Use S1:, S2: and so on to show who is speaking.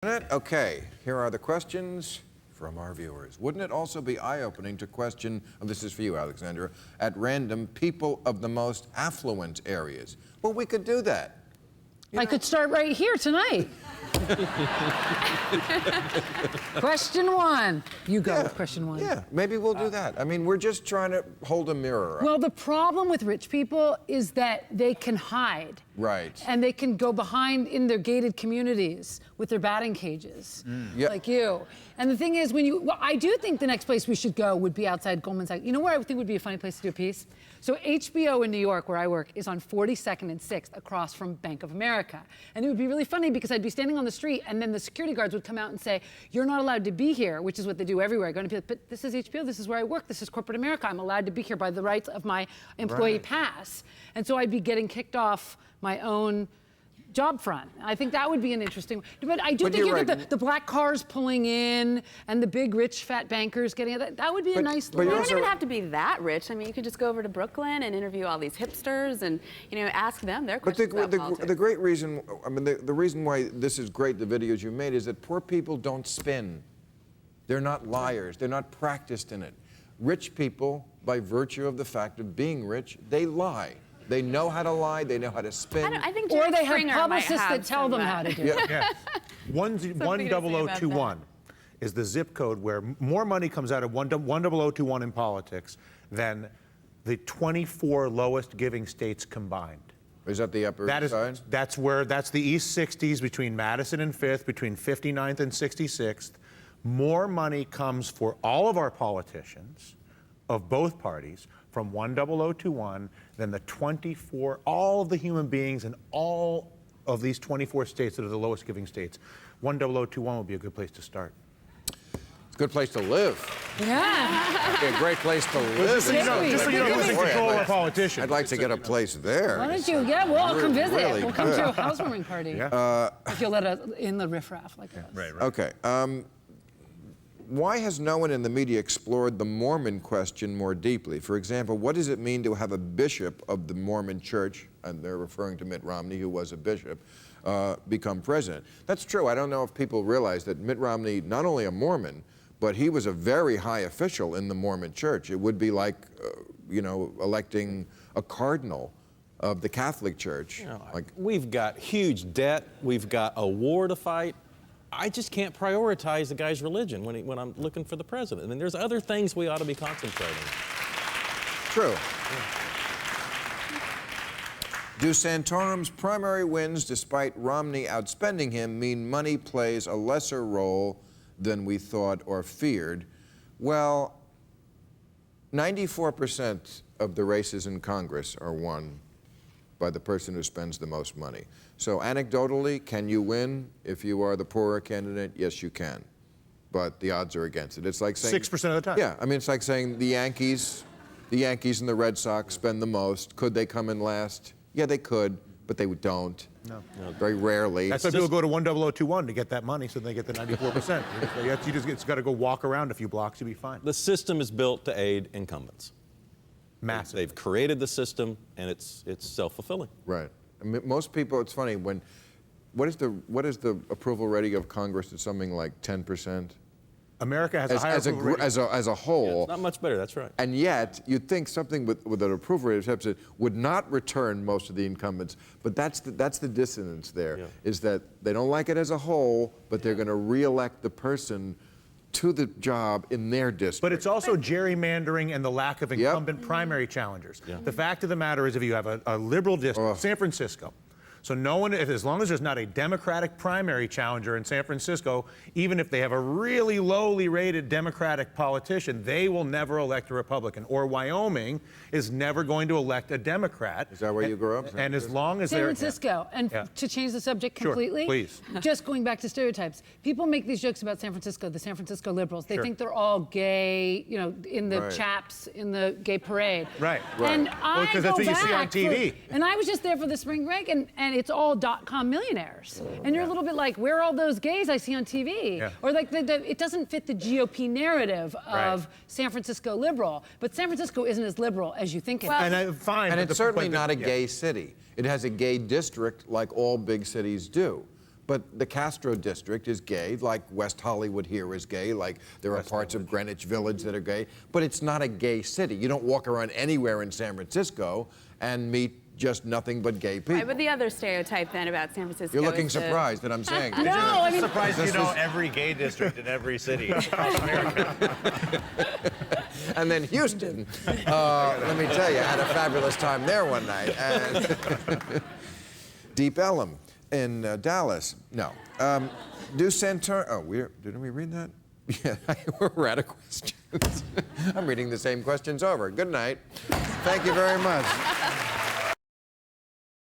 S1: Okay, here are the questions from our viewers. Wouldn't it also be eye-opening to question, and this is for you, Alexandra, at random, people of the most affluent areas? Well, we could do that.
S2: I could start right here tonight. Question one. You go with question one.
S1: Yeah, maybe we'll do that. I mean, we're just trying to hold a mirror up.
S2: Well, the problem with rich people is that they can hide.
S1: Right.
S2: And they can go behind in their gated communities with their batting cages, like you. And the thing is, I do think the next place we should go would be outside Goldman Sachs. You know where I think would be a funny place to do a piece? So HBO in New York, where I work, is on 42nd and 6th, across from Bank of America. And it would be really funny because I'd be standing on the street and then the security guards would come out and say, "You're not allowed to be here," which is what they do everywhere. Going to be like, "But this is HBO, this is where I work, this is corporate America. I'm allowed to be here by the rights of my employee pass." And so I'd be getting kicked off my own job front. I think that would be an interesting, but I do think you get the black cars pulling in and the big rich fat bankers getting it. That would be a nice
S3: You don't even have to be that rich. I mean, you could just go over to Brooklyn and interview all these hipsters and, ask them their questions about politics.
S1: The great reason, I mean, the reason why this is great, the videos you made, is that poor people don't spin. They're not liars. They're not practiced in it. Rich people, by virtue of the fact of being rich, they lie. They know how to lie. They know how to spin.
S3: I think
S2: or they have publicists that tell them how to do it.
S4: Yeah. 10021 is the zip code where more money comes out of 10021 in politics than the 24 lowest giving states combined.
S1: Is that the upper side?
S4: That's the East 60s between Madison and 5th, between 59th and 66th. More money comes for all of our politicians of both parties from 10021 than the 24, all of the human beings in all of these 24 states that are the lowest giving states. 10021 would be a good place to start.
S1: It's a good place to live.
S2: Yeah.
S1: It'd be a great place to live.
S4: Just so you know who's in control of our politicians.
S1: I'd like to get a place there.
S2: Why don't you? Yeah, we'll all come visit.
S1: Really
S2: we'll come to a housewarming party.
S4: Yeah.
S2: If you'll let us in the riffraff like us.
S4: Right.
S1: Okay. Why has no one in the media explored the Mormon question more deeply? For example, what does it mean to have a bishop of the Mormon church, and they're referring to Mitt Romney, who was a bishop, become president? That's true. I don't know if people realize that Mitt Romney, not only a Mormon, but he was a very high official in the Mormon church. It would be like, electing a cardinal of the Catholic Church.
S5: We've got huge debt. We've got a war to fight. I just can't prioritize the guy's religion when I'm looking for the president. I mean, there's other things we ought to be concentrating on.
S1: True. Yeah. Do Santorum's primary wins, despite Romney outspending him, mean money plays a lesser role than we thought or feared? Well, 94% of the races in Congress are won by the person who spends the most money. So anecdotally, can you win if you are the poorer candidate? Yes, you can. But the odds are against it. It's like saying
S4: 6% of the time.
S1: Yeah, I mean, it's like saying the Yankees and the Red Sox spend the most. Could they come in last? Yeah, they could, but they don't.
S4: No.
S1: Very rarely.
S4: That's why people go to 10021 to get that money, so they get the 94%. You just got to go walk around a few blocks, you'll be fine.
S5: The system is built to aid incumbents.
S4: Massive.
S5: They've created the system, and it's self-fulfilling.
S1: Right. I mean, most people, it's funny, what is the approval rating of Congress? It's something like 10%?
S4: America has a higher approval rating.
S1: As a whole.
S5: Yeah, it's not much better, that's right.
S1: And yet, you'd think something with an approval rating of 10% would not return most of the incumbents. But that's the dissonance there, is that they don't like it as a whole, but they're going to re-elect the person to the job in their district.
S4: But it's also gerrymandering and the lack of incumbent primary challengers. The fact of the matter is, if you have a liberal district, San Francisco, so no one, as long as there's not a Democratic primary challenger in San Francisco, even if they have a really lowly rated Democratic politician, they will never elect a Republican. Or Wyoming is never going to elect a Democrat.
S1: Is that where you grew up?
S4: And as long as
S2: San Francisco, and to change the subject completely,
S4: please.
S2: Just going back to stereotypes, people make these jokes about San Francisco, the San Francisco liberals. They think they're all gay, in the chaps, in the gay parade.
S4: Right.
S2: And
S4: because that's what you see on TV.
S2: And I was just there for the spring break, and it's all .com millionaires. And you're a little bit like, where are all those gays I see on TV?
S4: Yeah.
S2: Or like, it doesn't fit the GOP narrative of San Francisco liberal. But San Francisco isn't as liberal as you think it is.
S1: And it's certainly not a gay city. It has a gay district like all big cities do. But the Castro district is gay, like West Hollywood here is gay, like there are parts of Greenwich Village that are gay, but it's not a gay city. You don't walk around anywhere in San Francisco and meet just nothing but gay people.
S3: Right, but the other stereotype then about San Francisco
S1: You're looking
S3: is
S1: surprised that I'm saying
S2: No, I mean,
S6: Surprised you know every gay district in every city across America.
S1: And then Houston, let me tell you, I had a fabulous time there one night. And Deep Ellum in Dallas. No. Do Centaur. Oh, didn't we read that? Yeah, we're out of questions. I'm reading the same questions over. Good night. Thank you very much.